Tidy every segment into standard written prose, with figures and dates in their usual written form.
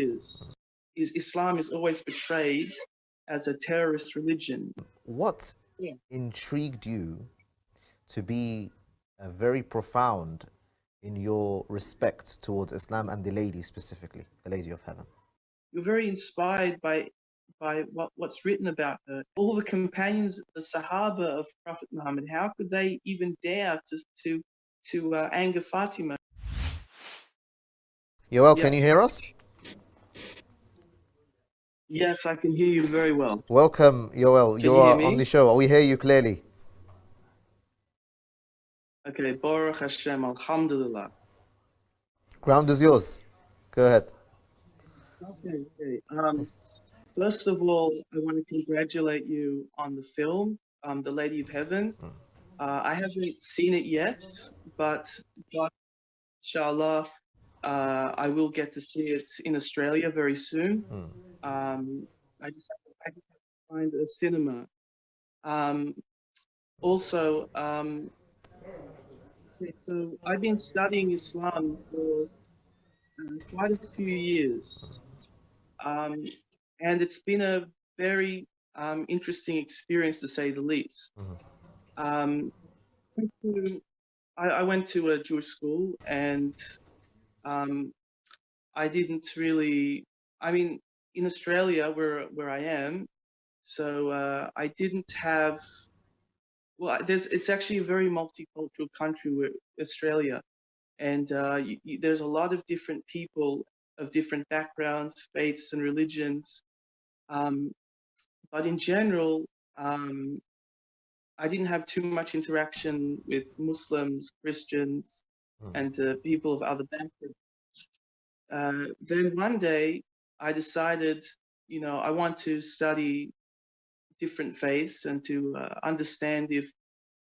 years, Islam is always portrayed as a terrorist religion. What intrigued you to be very profound in your respect towards Islam and the lady specifically, the Lady of Heaven? You're very inspired by what's written about her. All the companions, the Sahaba of Prophet Muhammad, how could they even dare to anger Fatima? Yoel, can you hear us? Yes, I can hear you very well. Welcome, Yoel. You are on the show. We hear you clearly. Okay, Baruch Hashem, Alhamdulillah. Ground is yours. Go ahead. Okay. First of all, I want to congratulate you on the film, The Lady of Heaven. I haven't seen it yet, but inshallah, I will get to see it in Australia very soon. I just have to find a cinema. Also, so I've been studying Islam for quite a few years, and it's been a very interesting experience, to say the least. I went to a Jewish school, and I didn't really, in Australia, where I am, so I didn't have, well, it's actually a very multicultural country, Australia, and there's a lot of different people of different backgrounds, faiths, and religions. But in general, I didn't have too much interaction with Muslims, Christians, and people of other backgrounds. Then one day, I decided, I want to study different faiths and to understand if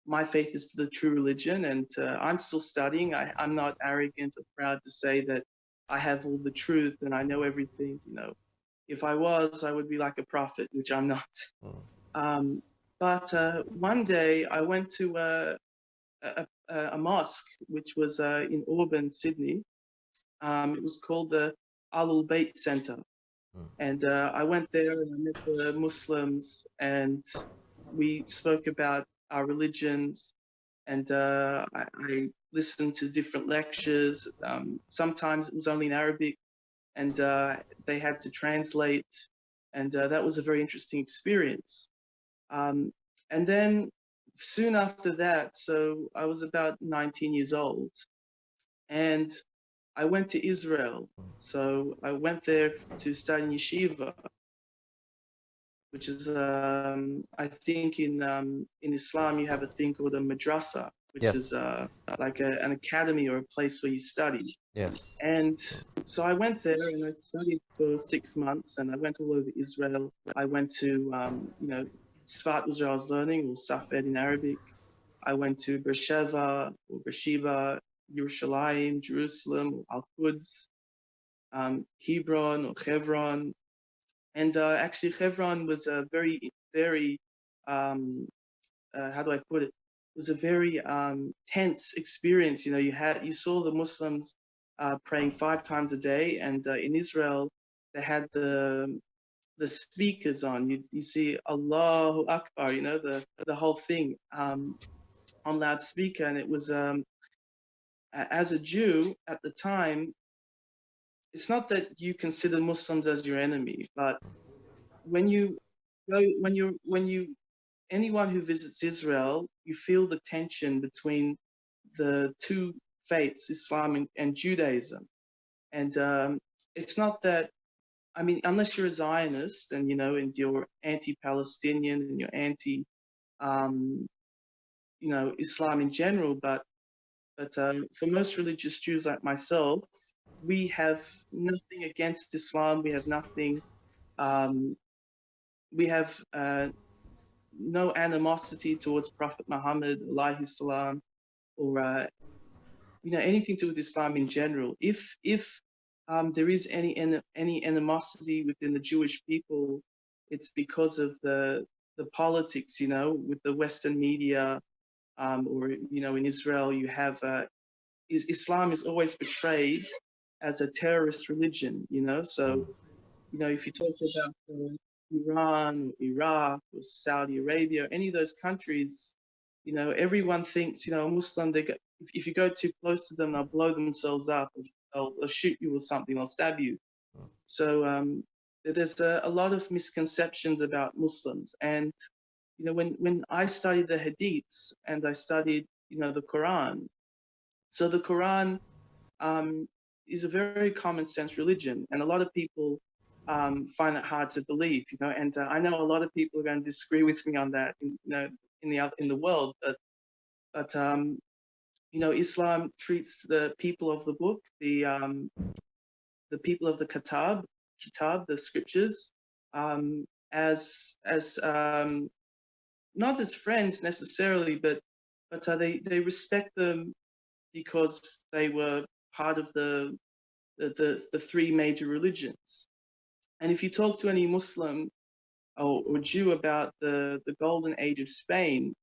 my faith is the true religion. And I'm still studying. I'm not arrogant or proud to say that I have all the truth and I know everything. If I was, I would be like a prophet, which I'm not. But one day I went to a mosque, which was in Auburn, Sydney. It was called the Al Bayt Center. And I went there and I met the Muslims, and we spoke about our religions, and I listened to different lectures. Sometimes it was only in Arabic, and they had to translate, and that was a very interesting experience. And then soon after that, so I was about 19 years old, and I went to Israel. So I went there to study in yeshiva, which is, I think in Islam you have a thing called a madrasa, which is like an academy or a place where you study. Yes. And so I went there and I studied for 6 months, and I went all over Israel. I went to, Sfat was where I was learning, or Safed in Arabic. I went to Beersheba or Beersheba, Yerushalayim, Jerusalem, Al-Quds, Hebron or Hebron. And actually Hebron was a very, very, how do I put it? It was a very tense experience. You saw the Muslims praying 5 times a day, and in Israel they had the speakers on. You see Allahu Akbar, the whole thing on loudspeaker, and it was as a Jew at the time, it's not that you consider Muslims as your enemy, but anyone who visits Israel, you feel the tension between the two faiths, Islam and Judaism. And it's not that, unless you're a Zionist and, and you're anti-Palestinian and you're anti, Islam in general, but for most religious Jews like myself, we have nothing against Islam. We have nothing. We have no animosity towards Prophet Muhammad, alayhi salam, or anything to do with Islam in general. If there is any animosity within the Jewish people, it's because of the politics, with the Western media, or in Israel you have Islam is always portrayed as a terrorist religion, you know. So, you know, if you talk about Iran, or Iraq, or Saudi Arabia, any of those countries, you know, everyone thinks, you know, a Muslim, if you go too close to them, they'll blow themselves up, or they'll shoot you or something, or stab you. So there's a lot of misconceptions about Muslims. And, you know, when I studied the Hadiths and I studied, you know, the Quran, so the Quran is a very common sense religion, and a lot of people find it hard to believe, you know. And I know a lot of people are going to disagree with me on that, you know, in the world, but you know, Islam treats the people of the book, the people of the kitab, the scriptures, as not as friends necessarily, but they respect them because they were part of the three major religions. And if you talk to any Muslim or Jew about the golden age of Spain,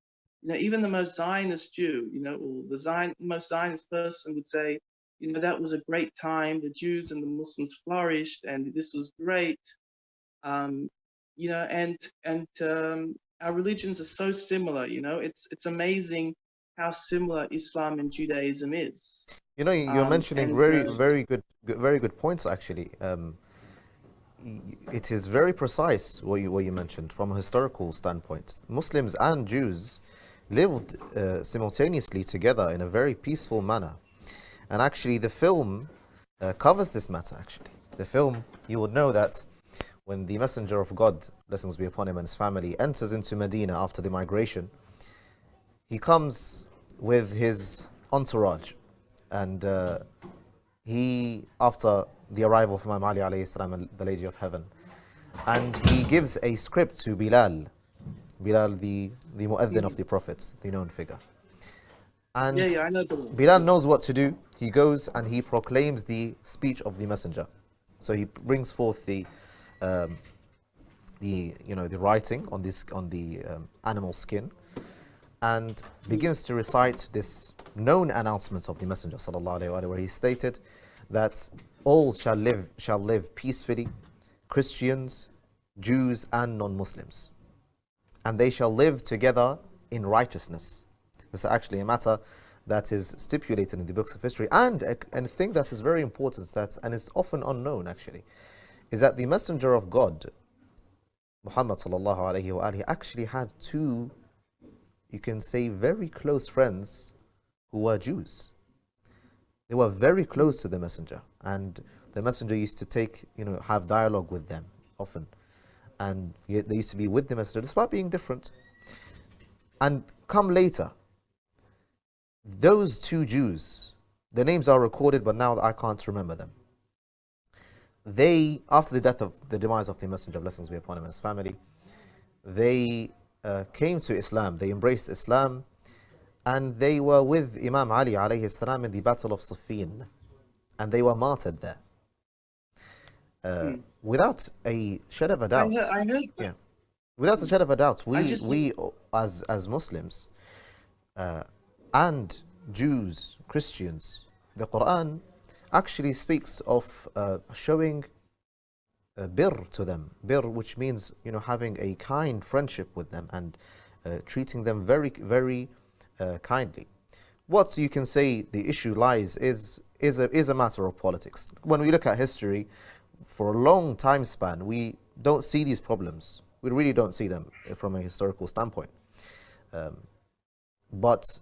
you know, even the most Zionist Jew, you know, or the most Zionist person would say, you know, that was a great time. The Jews and the Muslims flourished, and this was great. You know, and our religions are so similar. You know, it's amazing how similar Islam and Judaism is. You know, you're mentioning very good points actually. It is very precise what you mentioned from a historical standpoint. Muslims and Jews lived simultaneously together in a very peaceful manner, and actually the film covers this matter. Actually, the film, you would know that when the Messenger of God, blessings be upon him, and his family enters into Medina after the migration, he comes with his entourage, and he, after the arrival of Imam Ali alayhi salam, the Lady of Heaven, and he gives a script to Bilal, the mu'adhin of the Prophet, the known figure. And I know Bilal knows what to do. He goes and he proclaims the speech of the Messenger. So he brings forth the writing on the animal skin, and begins to recite this known announcement of the Messenger sallallahu alaihi wasallam, where he stated that all shall live peacefully, Christians, Jews, and non-Muslims, and they shall live together in righteousness. This is actually a matter that is stipulated in the books of history, and a thing that is very important, and is often unknown actually, is that the Messenger of God, Muhammad sallallahu alaihi wa alihi, actually had two, you can say, very close friends who were Jews. They were very close to the Messenger, and the Messenger used to have dialogue with them often, and they used to be with the Messenger despite being different. And come later, those two Jews, their names are recorded, but now I can't remember them. They, after the demise of the Messenger, blessings be upon him and his family, they came to Islam, they embraced Islam, and they were with Imam Ali alayhi salam in the Battle of Siffin, and they were martyred there. Without a shed of a doubt, without a shed of a doubt, we as Muslims and Jews, Christians, the Quran actually speaks of showing birr to them, birr, which means having a kind friendship with them and treating them very, very kindly. What you can say the issue lies is a matter of politics. When we look at history, for a long time span, we don't see these problems. We really don't see them from a historical standpoint. But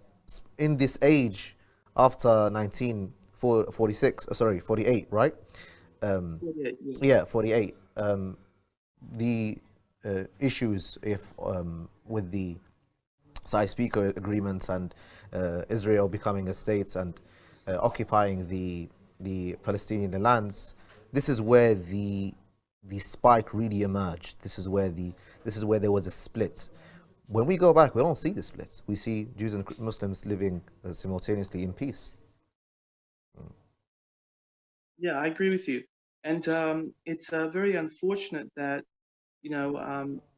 in this age, after 48, right? 48. The issues with the Sykes-Picot agreement and Israel becoming a state and occupying the Palestinian lands, this is where the spike really emerged. This is where there was a split. When we go back, we don't see the split. We see Jews and Muslims living simultaneously in peace. Yeah, I agree with you. And it's very unfortunate that,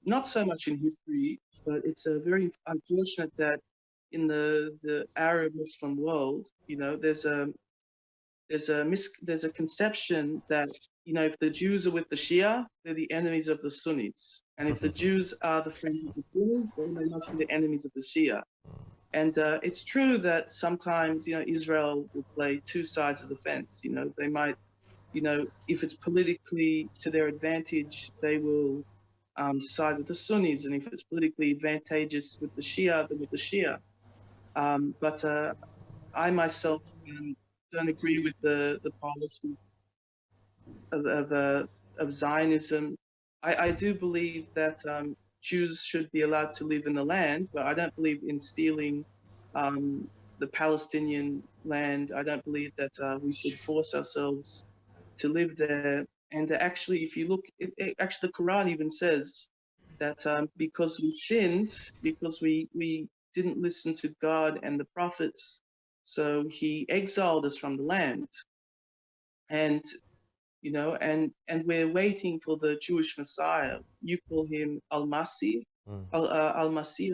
not so much in history, but it's very unfortunate that in the Arab Muslim world, there's there's a conception that, you know, if the Jews are with the Shia, they're the enemies of the Sunnis, and if the Jews are the friends of the Sunnis, then they must be the enemies of the Shia. And it's true that sometimes, you know, Israel will play two sides of the fence. You know, they might, you know, if it's politically to their advantage, they will side with the Sunnis, and if it's politically advantageous with the Shia, then with the Shia. But I myself don't agree with the policy of Zionism. I do believe that Jews should be allowed to live in the land, but I don't believe in stealing the Palestinian land. I don't believe that we should force ourselves to live there. And actually, if you look, actually the Quran even says that because we sinned, because we didn't listen to God and the prophets, so he exiled us from the land. And, you know, and we're waiting for the Jewish Messiah. You call him Al-Masih, Al-Masih,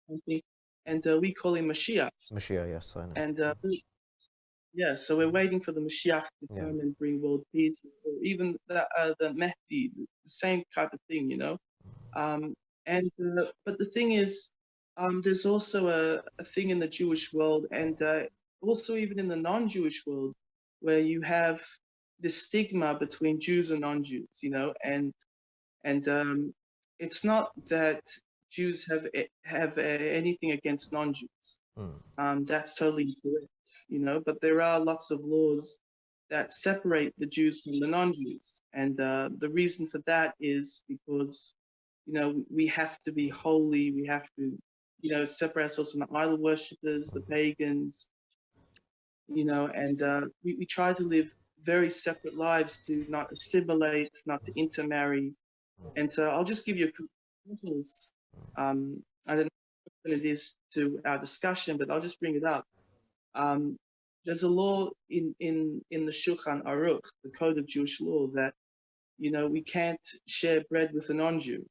I think, and we call him Mashiach. Mashiach, yes, I know. And yeah, so we're waiting for the Mashiach to come and bring world peace, or even the Mahdi, the same type of thing, you know. But the thing is, there's also a thing in the Jewish world, and also even in the non-Jewish world, where you have this stigma between Jews and non-Jews, you know, and it's not that Jews have anything against non-Jews. That's totally incorrect, you know, but there are lots of laws that separate the Jews from the non-Jews, and the reason for that is because, you know, we have to be holy, we have to, you know, separate ourselves from the idol worshippers, the pagans, you know, and we try to live very separate lives to not assimilate, not to intermarry. And so I'll just give you a couple examples. I don't know what it is to our discussion, but I'll just bring it up. There's a law in the Shulchan Aruch, the Code of Jewish Law, that, you know, we can't share bread with a non-Jew.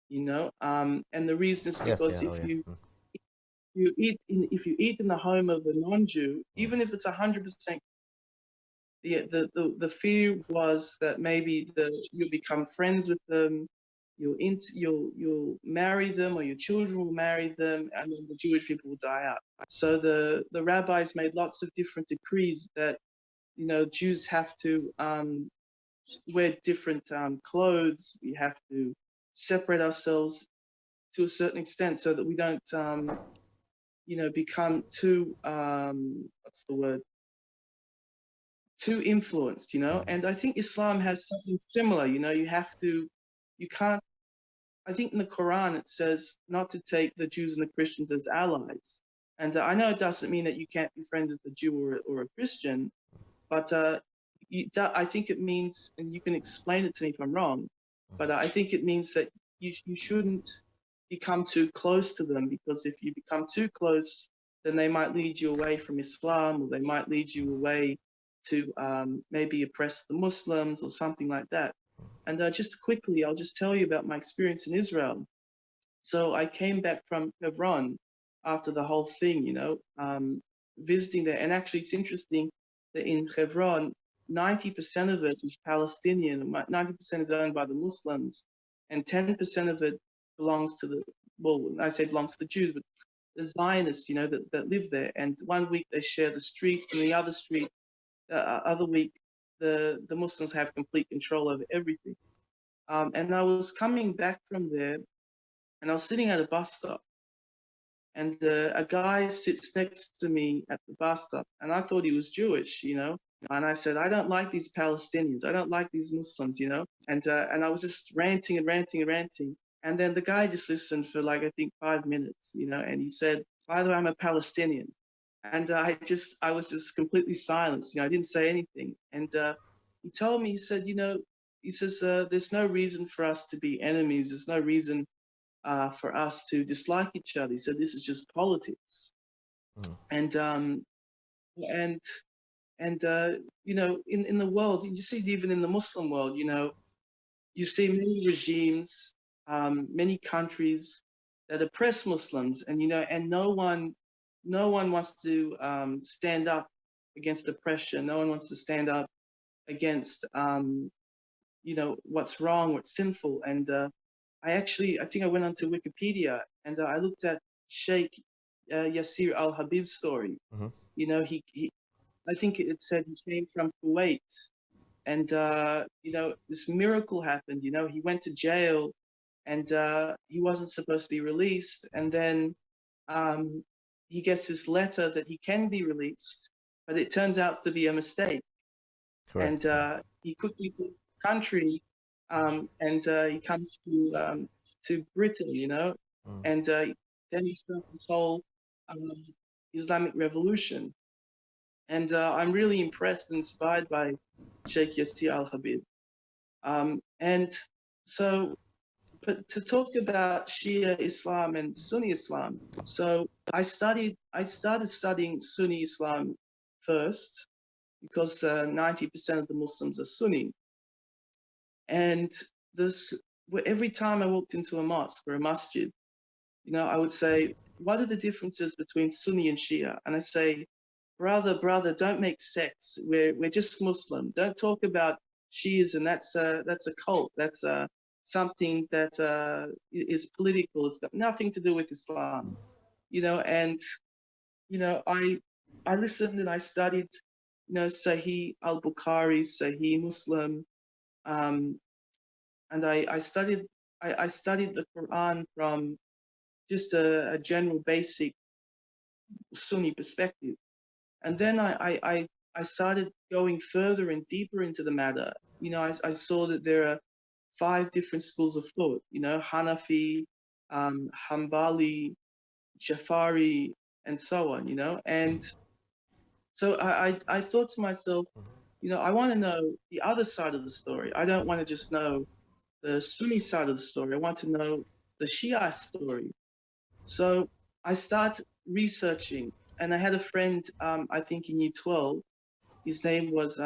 You know, and the reason is because if you eat in the home of a non-Jew, even if it's 100%, the fear was that maybe you'll become friends with them, you'll marry them, or your children will marry them, and then the Jewish people will die out. So the rabbis made lots of different decrees that, you know, Jews have to wear different clothes. We have to separate ourselves to a certain extent so that we don't, you know, become too, what's the word? Too influenced, you know. And I think Islam has something similar, you know. You can't, I think in the Quran it says not to take the Jews and the Christians as allies. And I know it doesn't mean that you can't be friends with a Jew or a Christian, but I think it means, and you can explain it to me if I'm wrong, but I think it means that you shouldn't become too close to them, because if you become too close, then they might lead you away from Islam, or they might lead you away to maybe oppress the Muslims or something like that. And just quickly, I'll just tell you about my experience in Israel. So I came back from Hebron after the whole thing, you know, visiting there. And actually, it's interesting that in Hebron, 90% of it is Palestinian, 90% is owned by the Muslims, and 10% of it belongs to the, well, I say belongs to the Jews, but the Zionists, you know, that live there. And one week they share the street, and the other week the Muslims have complete control over everything. And I was coming back from there, and I was sitting at a bus stop, and a guy sits next to me at the bus stop, and I thought he was Jewish, you know. And I said, I don't like these Palestinians, I don't like these Muslims, you know. And I was just ranting and ranting and ranting. And then the guy just listened for like, I think 5 minutes, you know, and he said, by the way, I'm a Palestinian. And I was just completely silenced, you know, I didn't say anything. And he told me, he said, you know, he says, there's no reason for us to be enemies. There's no reason for us to dislike each other. He said, this is just politics. And you know, in the world, you see, even in the Muslim world, you know, you see many regimes, many countries that oppress Muslims, and, you know, and no one wants to stand up against oppression. No one wants to stand up against, you know, what's wrong, what's sinful. And I think I went onto Wikipedia and I looked at Sheikh Yasir al-Habib's story. You know, I think it said he came from Kuwait, and you know, this miracle happened. You know, he went to jail, and he wasn't supposed to be released, and then he gets this letter that he can be released, but it turns out to be a mistake. Correct. And he quickly leaves the country, and he comes to Britain, you know, and then he starts this whole Islamic revolution. And I'm really impressed and inspired by Sheikh Yasir al-Habib. And so, but to talk about Shia Islam and Sunni Islam, so I started studying Sunni Islam first, because 90% of the Muslims are Sunni. And every time I walked into a mosque or a masjid, you know, I would say, what are the differences between Sunni and Shia? And I say, brother, don't make sects. We're just Muslim. Don't talk about Shias, and that's a cult. That's something that is political. It's got nothing to do with Islam, you know. And you know, I listened and I studied, you know, Sahih al-Bukhari, Sahih Muslim, and I studied the Quran from just a general basic Sunni perspective. And then I started going further and deeper into the matter. You know, I saw that there are 5 different schools of thought, you know, Hanafi, Hanbali, Jafari, and so on, you know. And so I thought to myself, you know, I want to know the other side of the story. I don't want to just know the Sunni side of the story. I want to know the Shia story. So I started researching. And I had a friend, I think in year 12, his name was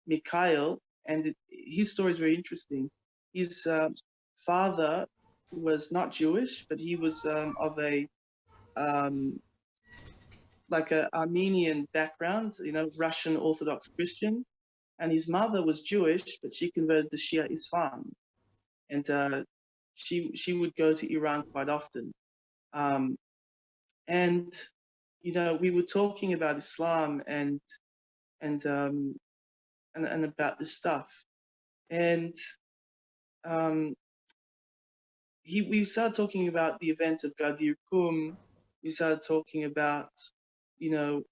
Mikhail, and his story is very interesting. His father was not Jewish, but he was of a like an Armenian background, you know, Russian Orthodox Christian. And his mother was Jewish, but she converted to Shia Islam. And she would go to Iran quite often. And you know, we were talking about Islam and about this stuff, and we started talking about the event of Ghadir Qum. We started talking about, you know,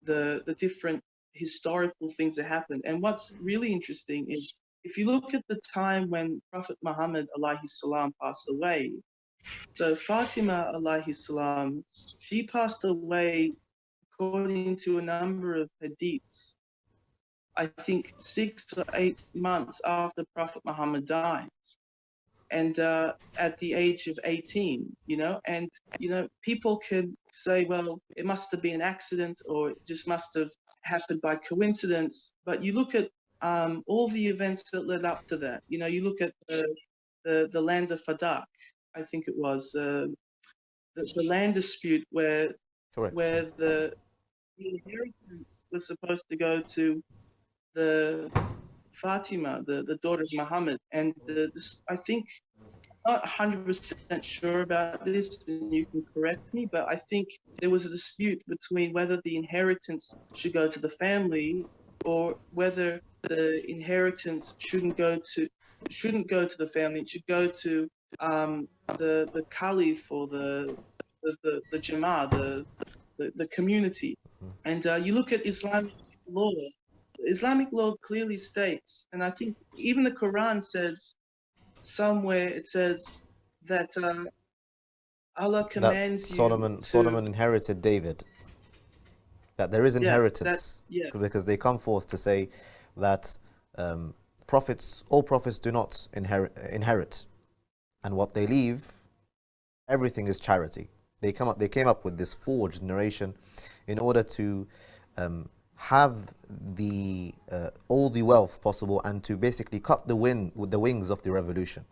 the different historical things that happened. And what's really interesting is if you look at the time when Prophet Muhammad alayhi salam passed away. So Fatima alayhi salam, she passed away according to a number of hadiths, I think 6 or 8 months after Prophet Muhammad died, and at the age of 18, you know. And you know, people can say, well, it must have been an accident, or it just must have happened by coincidence. But you look at all the events that led up to that. You know, you look at the land of Fadak, I think it was the land dispute where Correct. where the inheritance was supposed to go to the Fatima, the daughter of Muhammad. And I think, I'm not 100% sure about this, and you can correct me, but I think there was a dispute between whether the inheritance should go to the family or whether the inheritance shouldn't go to the family. It should go to the caliph or the Jama'ah, the community. And you look at Islamic law. Islamic law clearly states, and I think even the Quran says somewhere, it says that Allah commands that Solomon inherited David. That there is inheritance, because they come forth to say that all prophets do not inherit, and what they leave, everything is charity. They came up with this forged narration in order to have all the wealth possible, and to basically cut the wings of the revolution.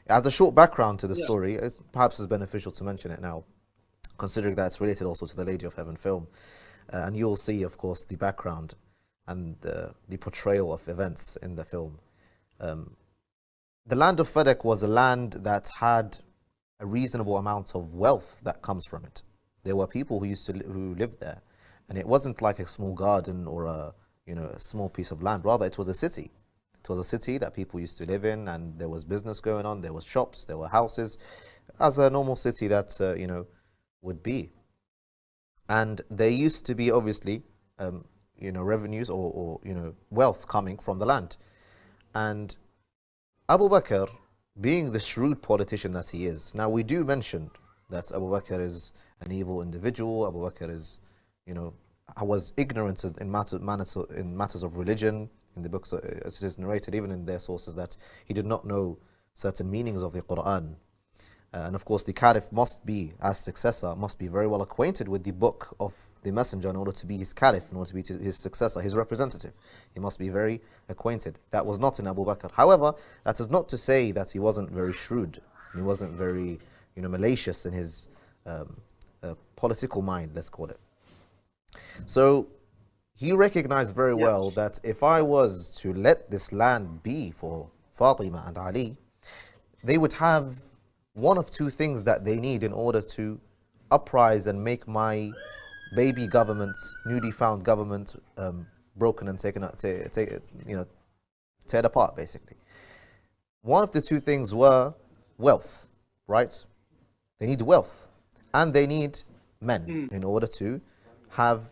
As a short background to the story, perhaps it's beneficial to mention it now, considering that it's related also to the Lady of Heaven film. And you'll see, of course, the background and the portrayal of events in the film. The land of Fadak was a land that had a reasonable amount of wealth that comes from it. There were people who lived there, and it wasn't like a small garden or a small piece of land. Rather, it was a city. It was a city that people used to live in, and there was business going on. There was shops, there were houses, as a normal city that would be. And there used to be obviously revenues or wealth coming from the land. And Abu Bakr, being the shrewd politician that he is, now we do mention that Abu Bakr is an evil individual. Abu Bakr is, was ignorant in matters of religion. In the books, as it is narrated, even in their sources, that he did not know certain meanings of the Quran. And of course, the Caliph must be, as successor, must be very well acquainted with the book of the Messenger in order to be his Caliph, in order to be his successor, his representative. He must be very acquainted. That was not in Abu Bakr. However, that is not to say that he wasn't very shrewd. He wasn't very, malicious in his political mind, let's call it. So he recognized very well that if I was to let this land be for Fatima and Ali, they would have one of two things that they need in order to uprise and make my baby government, newly found government, broken and tear it apart, basically. One of the two things were wealth, right? They need wealth, and they need men in order to have,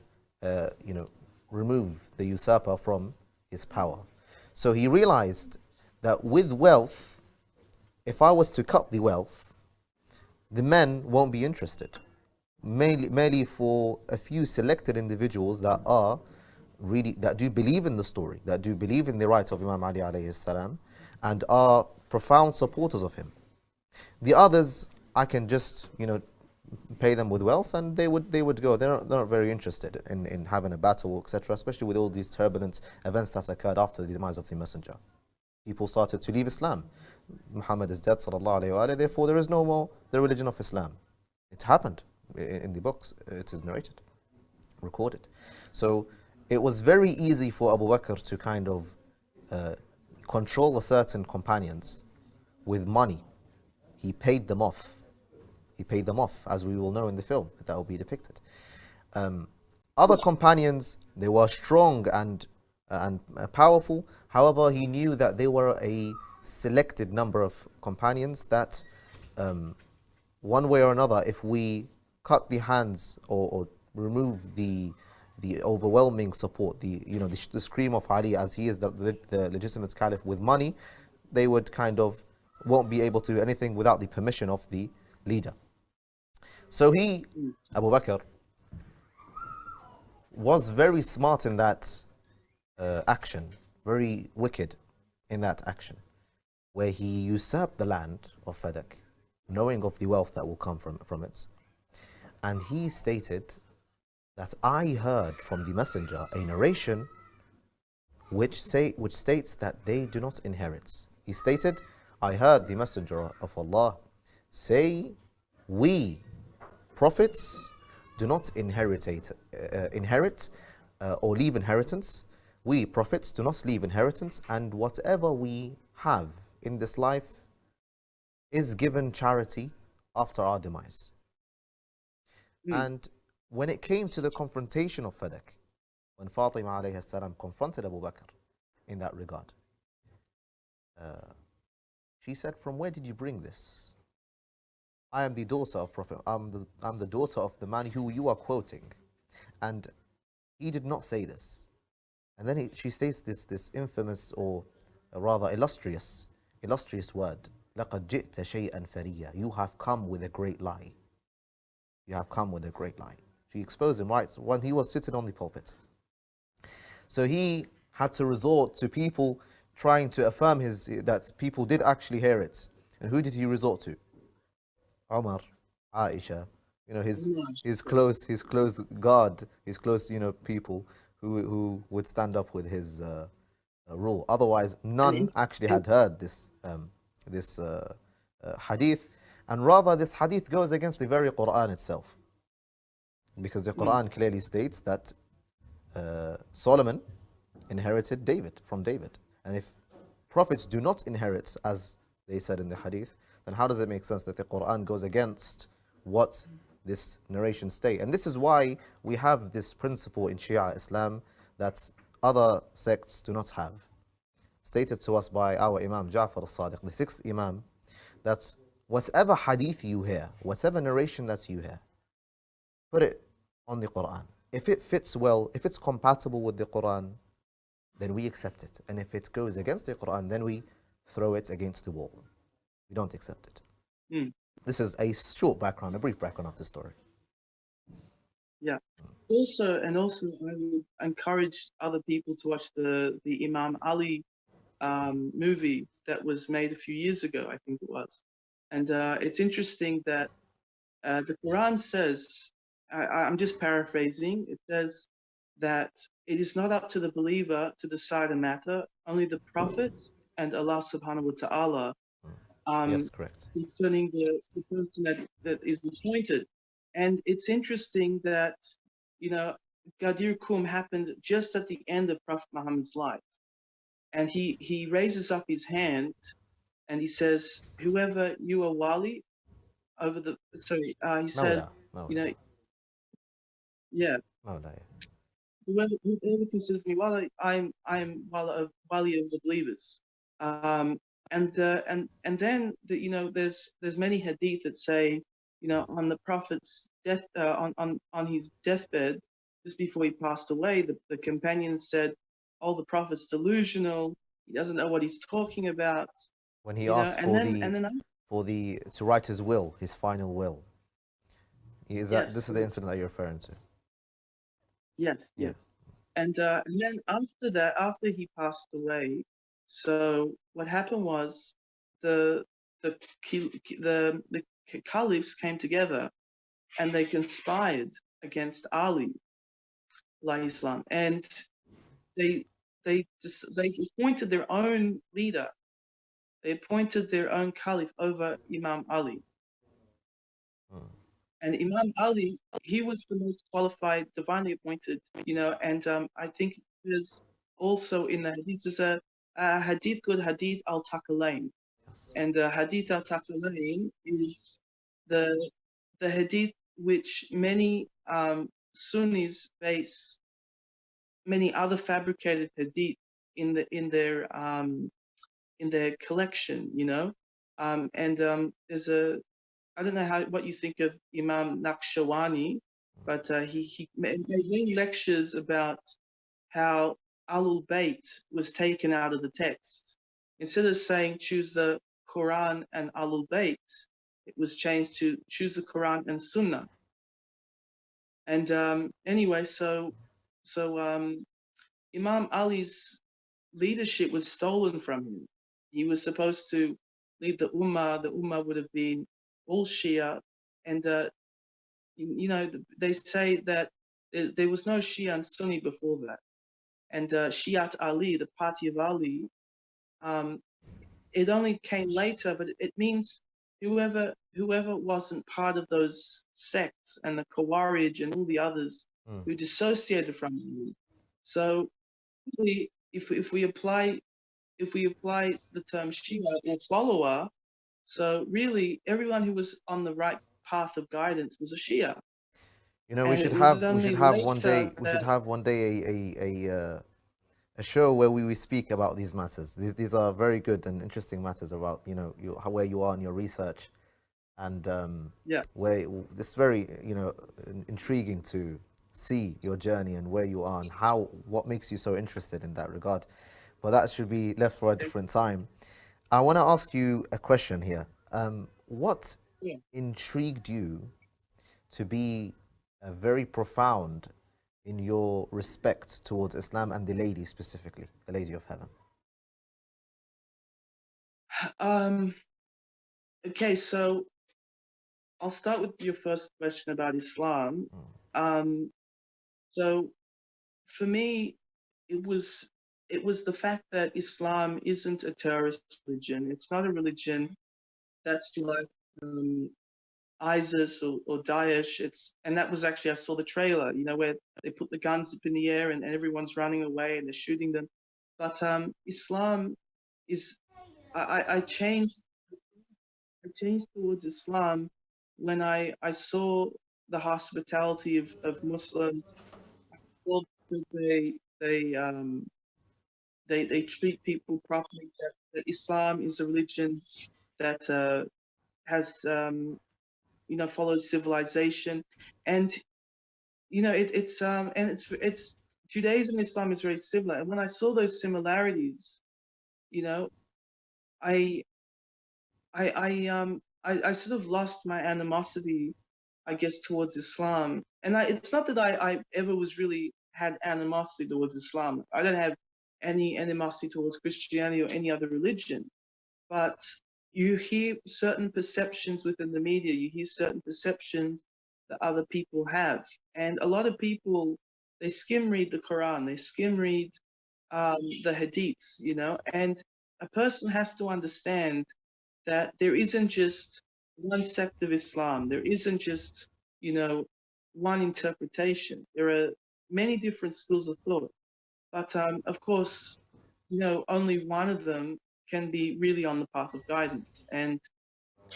remove the usurper from his power. So he realized that with wealth, if I was to cut the wealth, the men won't be interested. Merely for a few selected individuals that do believe in the story, that do believe in the right of Imam Ali alayhi salam, and are profound supporters of him. The others, I can just, pay them with wealth, and they would go. They're not very interested in having a battle, etc., especially with all these turbulent events that occurred after the demise of the Messenger. People started to leave Islam. Muhammad is dead, sallallahu alayhi wa alayhi, therefore there is no more the religion of Islam. It happened in the books. It is narrated, recorded. So it was very easy for Abu Bakr to kind of control a certain companions with money. He paid them off. He paid them off, as we will know in the film, that will be depicted. Other companions, they were strong and powerful. However, he knew that they were a selected number of companions that, one way or another, if we cut the hands or remove the overwhelming support, the scream of Ali, as he is the legitimate caliph with money, they would kind of won't be able to do anything without the permission of the leader. So he, Abu Bakr, was very smart in that action, very wicked in that action, where he usurped the land of Fadak, knowing of the wealth that will come from it. And he stated that I heard from the messenger a narration which states that they do not inherit. He stated, I heard the messenger of Allah say, we prophets do not inherit or leave inheritance. We prophets do not leave inheritance, and whatever we have in this life is given charity after our demise. And when it came to the confrontation of Fadak, when Fatima alayhi salam confronted Abu Bakr in that regard, she said, from where did you bring this? I am the daughter of Prophet, I'm the daughter of the man who you are quoting. And he did not say this. And then she states this infamous, or rather illustrious word, لَقَدْ جِئْتَ شَيْئًا فَرِيًّا. You have come with a great lie. You have come with a great lie. She exposed him right when he was sitting on the pulpit. So he had to resort to people trying to affirm that people did actually hear it. And who did he resort to? Umar, Aisha, his close guard, his close people who would stand up with his rule. Otherwise, none actually had heard this hadith, and rather this hadith goes against the very Quran itself. because the Quran clearly states that Solomon inherited David from David. And if prophets do not inherit, as they said in the hadith, then how does it make sense that the Quran goes against what this narration state? And this is why we have this principle in Shia Islam that other sects do not have. Stated to us by our Imam Ja'far al-Sadiq, the sixth Imam, that whatever hadith you hear, whatever narration that you hear, put it on the Quran. If it fits well, if it's compatible with the Quran, then we accept it. And if it goes against the Quran, then we throw it against the wall. We don't accept it. This is a short background, a brief background of the story. Yeah. Also, I would encourage other people to watch the Imam Ali movie that was made a few years ago, I think it was. And it's interesting that the Quran says, I'm just paraphrasing, it says that it is not up to the believer to decide a matter, only the Prophet and Allah subhanahu wa ta'ala Yes, correct. concerning the person that is appointed. And it's interesting that, you know, Ghadir Khumm happened just at the end of Prophet Muhammad's life. And he raises up his hand and he says, whoever you are wali over the, sorry, he said, you know, yeah. Whoever considers me wali, I'm wali of the believers. And then you know, there's many hadith that say, you know, on the Prophet's death, on his deathbed, just before he passed away, the companions said, "Oh, the Prophet's delusional. He doesn't know what he's talking about." When he asked to write his will, his final will. This is the incident that you're referring to. Yes, yes. And then after that, after he passed away, so what happened was the caliphs came together and they conspired against Ali, alayhi salam, and they appointed their own leader. They appointed their own caliph over Imam Ali. And Imam Ali, he was the most qualified, divinely appointed, you know, and I think there's also in the hadith, there's a hadith called Hadith al-Thaqalain. And Hadith al-Thaqalain is the hadith which many Sunnis base many other fabricated hadith in their collection, you know. And there's I don't know what you think of Imam Naqshbandi, but he made many lectures about how Ahlul Bayt was taken out of the text. Instead of saying choose the Quran and Ahlul Bayt, it was changed to choose the Quran and Sunnah. And anyway, so Imam Ali's leadership was stolen from him. He was supposed to lead the Ummah. The Ummah would have been all Shia, and you know, they say that there was no Shia and Sunni before that, and Shiat Ali, the party of Ali, it only came later, but it means whoever wasn't part of those sects and the Khawarij and all the others who dissociated from Ali. So really, if we apply the term Shia or follower, so really everyone who was on the right path of guidance was a Shia. You know, we should have one day a show where we speak about these matters. These are very good and interesting matters about, you know, where you are in your research, and where it's very, you know, intriguing to see your journey and where you are and what makes you so interested in that regard. But that should be left for a different time. I want to ask you a question here. What intrigued you to be very profound in your respect towards Islam and the lady specifically, the Lady of Heaven? Okay, so I'll start with your first question about Islam. So for me, it was the fact that Islam isn't a terrorist religion. It's not a religion that's like ISIS or Daesh. And that was actually, I saw the trailer, you know, where they put the guns up in the air and everyone's running away and they're shooting them. But Islam is, I changed towards Islam when I saw the hospitality of Muslims. Well, they treat people properly. That Islam is a religion that has you know, follows civilization, and you know it's Judaism and Islam is very similar. And when I saw those similarities, you know, I sort of lost my animosity, I guess, towards Islam. And it's not that I ever was really had animosity towards Islam. I don't have any animosity towards Christianity or any other religion. But you hear certain perceptions within the media, you hear certain perceptions that other people have. And a lot of people, they skim read the Quran, they skim read the Hadiths, you know, and a person has to understand that there isn't just one sect of Islam. There isn't just, you know, one interpretation. There are many different schools of thought. But of course, you know, only one of them can be really on the path of guidance. And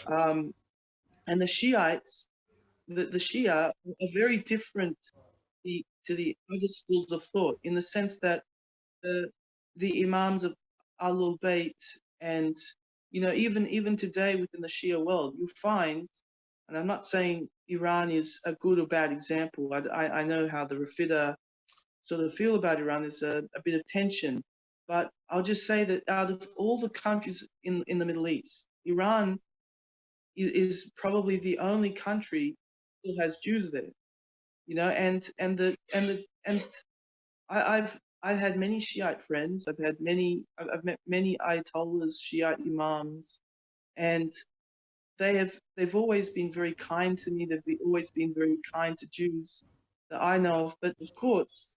the Shiites, the Shia are very different to the other schools of thought, in the sense that the Imams of Ahlul Bayt, and you know, even today within the Shia world, you find, and I'm not saying Iran is a good or bad example. I know how the Rafida sort of feel about Iran. There's a bit of tension, but I'll just say that out of all the countries in the Middle East, Iran is probably the only country that has Jews there. You know, and I've had many Shiite friends. I've met many Ayatollahs, Shiite imams, and they've always been very kind to me. They've always been very kind to Jews that I know of. But of course,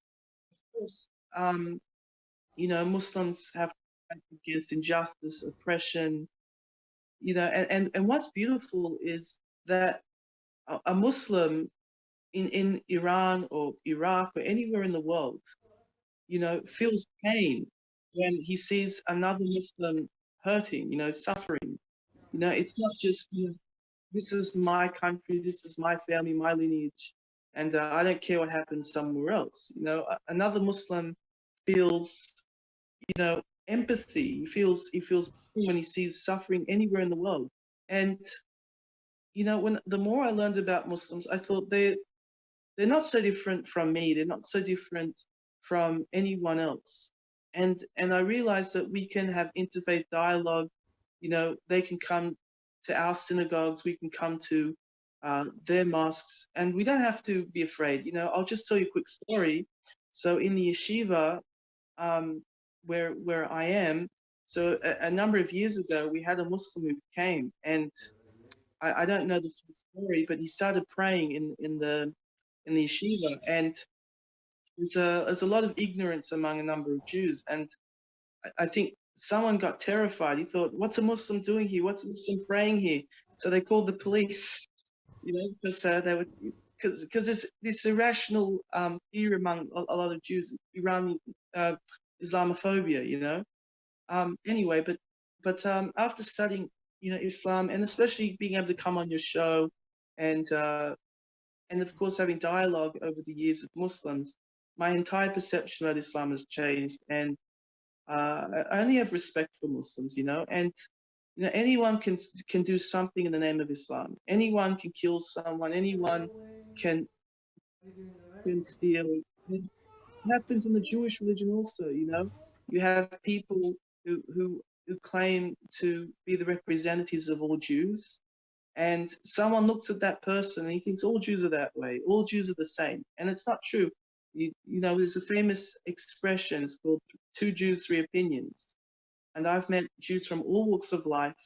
you know, Muslims have to fight against injustice, oppression. You know, and what's beautiful is that a Muslim in Iran or Iraq or anywhere in the world, you know, feels pain when he sees another Muslim hurting, you know, suffering. You know, it's not just, you know, this is my country, this is my family, my lineage, and I don't care what happens somewhere else. You know, another Muslim feels, you know, empathy. He feels when he sees suffering anywhere in the world. And you know, when the more I learned about Muslims, I thought they're not so different from me. They're not so different from anyone else. And I realized that we can have interfaith dialogue. You know, they can come to our synagogues, we can come to their mosques, and we don't have to be afraid. You know, I'll just tell you a quick story. So in the yeshiva where I am, so a number of years ago, we had a Muslim who came, and I don't know the full story, but he started praying in the yeshiva, and there's a lot of ignorance among a number of Jews, and I think someone got terrified. He thought, "What's a Muslim doing here? What's a Muslim praying here?" So they called the police, you know, because they were because there's this irrational fear among a lot of Jews, Iranian Islamophobia, you know. Anyway, but after studying, you know, Islam, and especially being able to come on your show, and of course having dialogue over the years with Muslims, my entire perception about Islam has changed, and I only have respect for Muslims, you know, and you know, anyone can do something in the name of Islam. Anyone can kill someone. Anyone can steal. It happens in the Jewish religion also, you know. You have people who claim to be the representatives of all Jews, and someone looks at that person and he thinks all Jews are that way. All Jews are the same, and it's not true. You know, there's a famous expression. It's called "two Jews, three opinions." And I've met Jews from all walks of life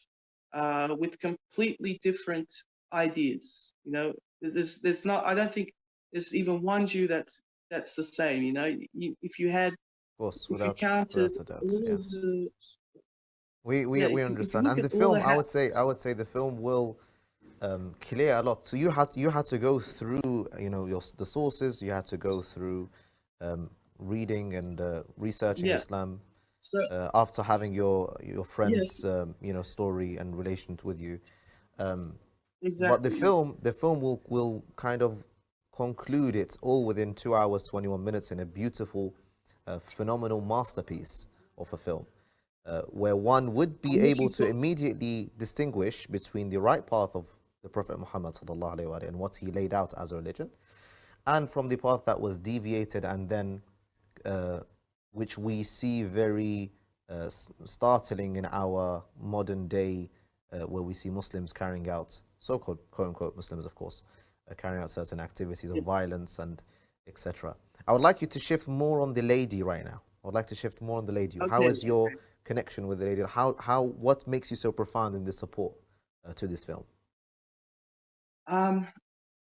with completely different ideas. You know, there's not. I don't think there's even one Jew that's the same. You know, if you had, Of course, if you without counted a doubt, all of yes. the, We yeah, if you understand, look and at the all film, the I would say the film will clear a lot. So you had to go through, the sources. You had to go through reading and researching Yeah. Islam So after having your yes, friend's story and relation with you. But the exactly. film will kind of conclude it all within 2 hours 21 minutes in a beautiful, phenomenal masterpiece of a film, where one would be I'm able looking to for. immediately distinguish between the right path of the Prophet Muhammad sallallahu alaihi wasallam and what he laid out as a religion, and from the path that was deviated and then which we see very startling in our modern day, where we see Muslims carrying out, so-called quote-unquote Muslims, of course, carrying out certain activities of violence and etc. I would like you to shift more on the lady right now. I would like to shift more on the lady. How Okay. is your connection with the lady? What makes you so profound in the support to this film?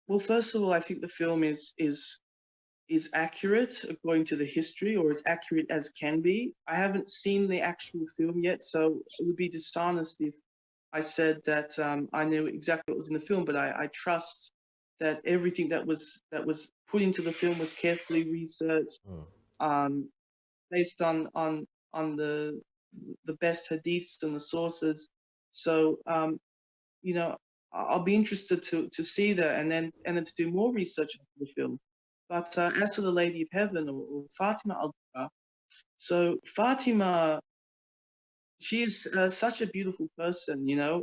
Well, first of all, I think the film is accurate according to the history, or as accurate as can be. I haven't seen the actual film yet, so it would be dishonest if I said that I knew exactly what was in the film. But I trust that everything that was put into the film was carefully researched, um, based on the best hadiths and the sources. So you know, I'll be interested to see that, and then to do more research into the film. But as for the Lady of Heaven, or Fatima al-Zahra, so Fatima, she is such a beautiful person.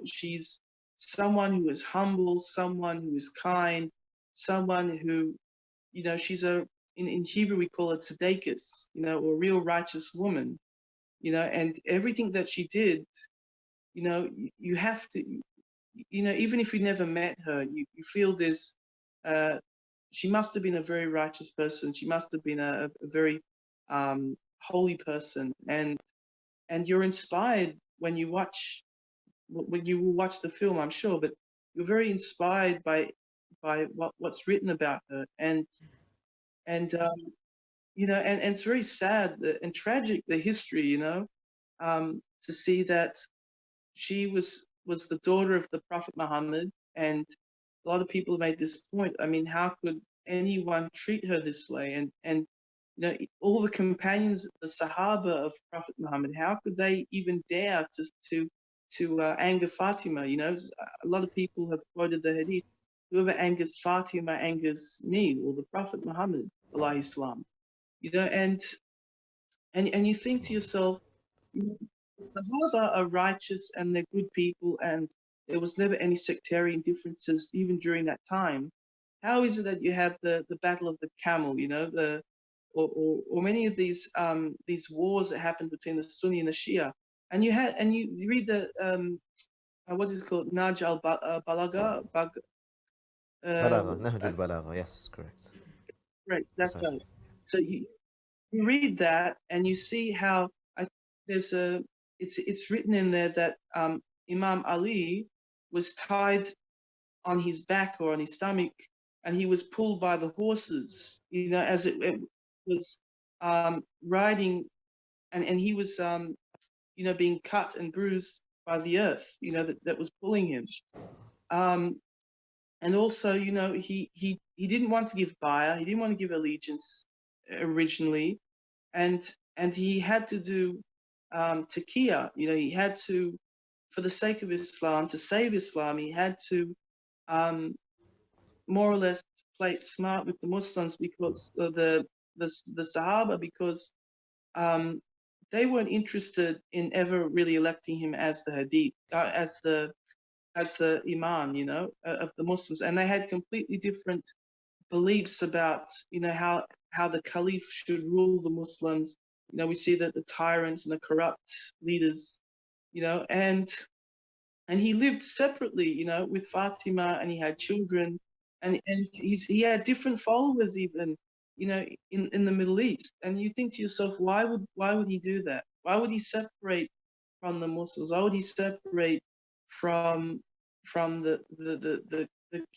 She's someone who is humble, someone who is kind, someone who, she's in Hebrew we call it tzedekis, or real righteous woman. And everything that she did, you have to, even if you never met her, you feel this. Uh, she must have been a very righteous person. She must have been a very holy person, and you're inspired when you watch the film, I'm sure. But you're very inspired by what's written about her, and and it's very sad and tragic, the history, to see that she was the daughter of the Prophet Muhammad, and a lot of people made this point. I mean, how could anyone treat her this way? And all the companions, the Sahaba of Prophet Muhammad, how could they even dare to anger Fatima? A lot of people have quoted the hadith: "Whoever angers Fatima angers me," or the Prophet Muhammad, alayhi salam. And you think to yourself, the Sahaba are righteous and they're good people, and there was never any sectarian differences even during that time. How is it that you have the Battle of the Camel, or many of these wars that happened between the Sunni and the Shia, and you read the what is it called, Naj al Balaga, Balagha, uh, Nahjul Balagha, yes, correct. right, that's right. Precisely. So you read that and you see how I there's a it's written in there that Imam Ali was tied on his back or on his stomach, and he was pulled by the horses, as it was riding, and he was being cut and bruised by the earth, that was pulling him. And also, he didn't want to give bayah, he didn't want to give allegiance originally, and he had to do taqiyya. He had to, for the sake of Islam, to save Islam, he had to more or less play it smart with the Muslims, because the Sahaba, because they weren't interested in ever really electing him as the Hadith, as the Imam, of the Muslims, and they had completely different beliefs about how the Caliph should rule the Muslims. We see that the tyrants and the corrupt leaders, and he lived separately, with Fatima, and he had children, and he had different followers even, in the Middle East. And you think to yourself, why would he do that? Why would he separate from the Muslims? Why would he separate from the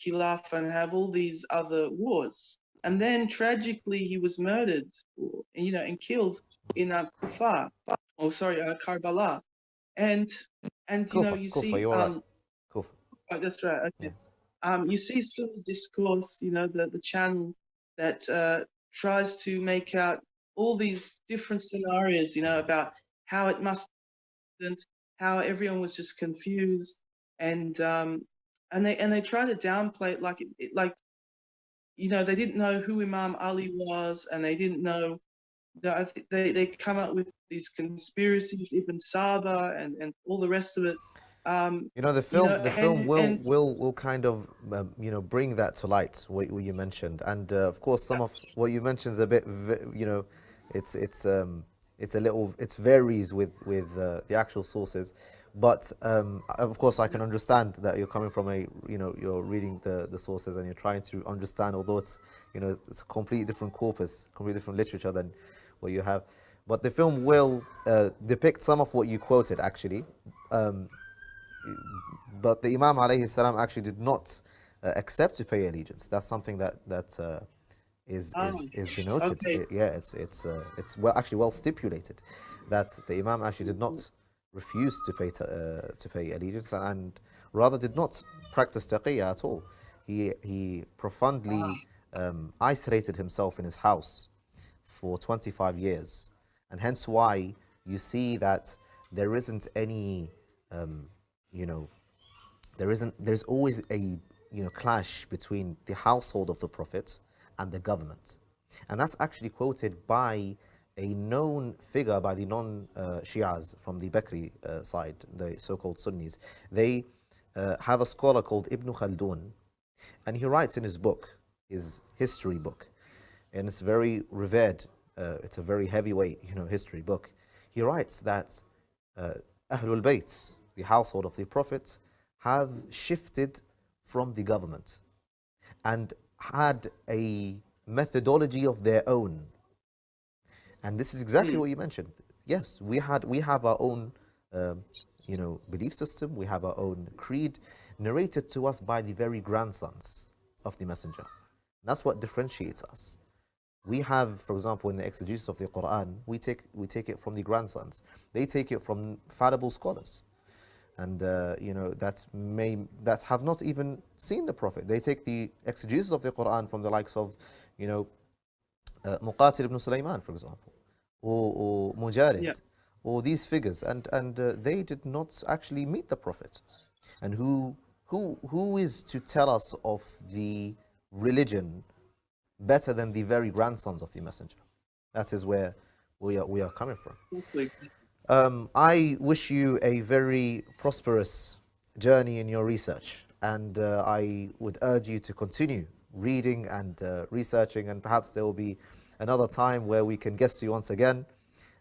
Khilafah and have all these other wars? And then tragically, he was murdered, and killed in Kufa, Karbala, and Kufa, you Kufa, see, you're right. Kufa. oh, that's right. Okay. Yeah. you see Sunni discourse, you know, the channel that tries to make out all these different scenarios, you know, about how it must have, how everyone was just confused, and they try to downplay it like like, you know, they didn't know who Imam Ali was, and they didn't know. I think they come up with these conspiracies, Ibn Saba, and all the rest of it. You know, the You film know, will kind of you know, bring that to light, what you mentioned, and of course some of what you mentioned is a bit you know, it's a little, it varies with the actual sources, but of course I can understand that you're coming from a, you know, you're reading the sources and you're trying to understand, although it's, you know, it's a completely different corpus, completely different literature than what you have, but the film will depict some of what you quoted actually. But the Imam alayhi salam actually did not accept to pay allegiance. That's something that is denoted. okay. Yeah, it's well, actually well stipulated that the Imam actually did not refuse to pay allegiance, and rather did not practice taqiyya at all. He profoundly isolated himself in his house for 25 years, and hence why you see that there isn't any you know, there's always a, you know, clash between the household of the Prophet and the government, and that's actually quoted by a known figure by the non-Shias from the Bakri side, the so-called Sunnis. They have a scholar called Ibn Khaldun, and he writes in his book, his history book, and it's very revered. It's a very heavyweight, you know, history book. He writes that Ahlul Bayt, the household of the Prophet, have shifted from the government and had a methodology of their own. And this is exactly what you mentioned. Yes, we have our own you know, belief system, we have our own creed, narrated to us by the very grandsons of the Messenger. And that's what differentiates us. We have, for example, in the exegesis of the Quran, we take it from the grandsons. They take it from fallible scholars, and you know, that have not even seen the Prophet. They take the exegesis of the Quran from the likes of, you know, Muqatil ibn Sulaiman, for example, or Mujarid, or these figures, and they did not actually meet the Prophet. And who is to tell us of the religion better than the very grandsons of the Messenger? That is where we are coming from. I wish you a very prosperous journey in your research, and I would urge you to continue reading and researching, and perhaps there will be another time where we can guest you once again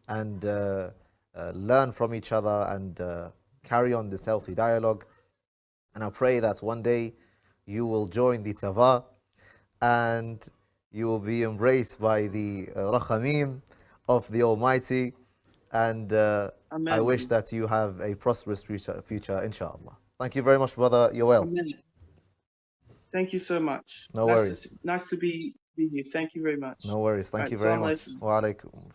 and learn from each other and carry on this healthy dialogue. And I pray that one day you will join the Tava and you will be embraced by the Rakhamim of the Almighty, and I wish that you have a prosperous future, inshallah. Thank you very much, brother. You're well. Amen. Thank you so much. No worries. Nice to be here. Thank you very much. No worries. Thank you very much. Wa alaikum.